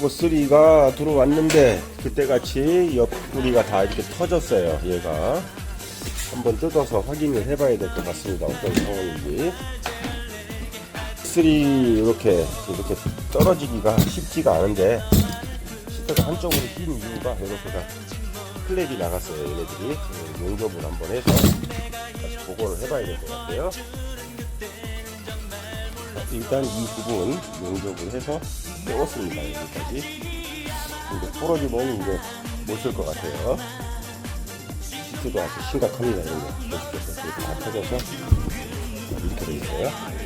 쓰리가 들어왔는데 그때같이 옆구리가 다 이렇게 터졌어요. 얘가 한번 뜯어서 확인을 해봐야 될 것 같습니다. 어떤 상황인지. 쓰리 이렇게 떨어지기가 쉽지가 않은데 시트가 한쪽으로 흰 이유가 이렇게가 클랩이 나갔어요. 얘네들이 용접을 한번 해서 다시 복원을 해봐야 될 것 같아요. 일단 이 부분 용접을 해서 떼었습니다. 여기까지. 이제 부러지면 이제 못 쓸 것 같아요. 시트도 아주 심각합니다. 이런 거 보시겠어요. 다 터져서 이렇게 돼 있어요.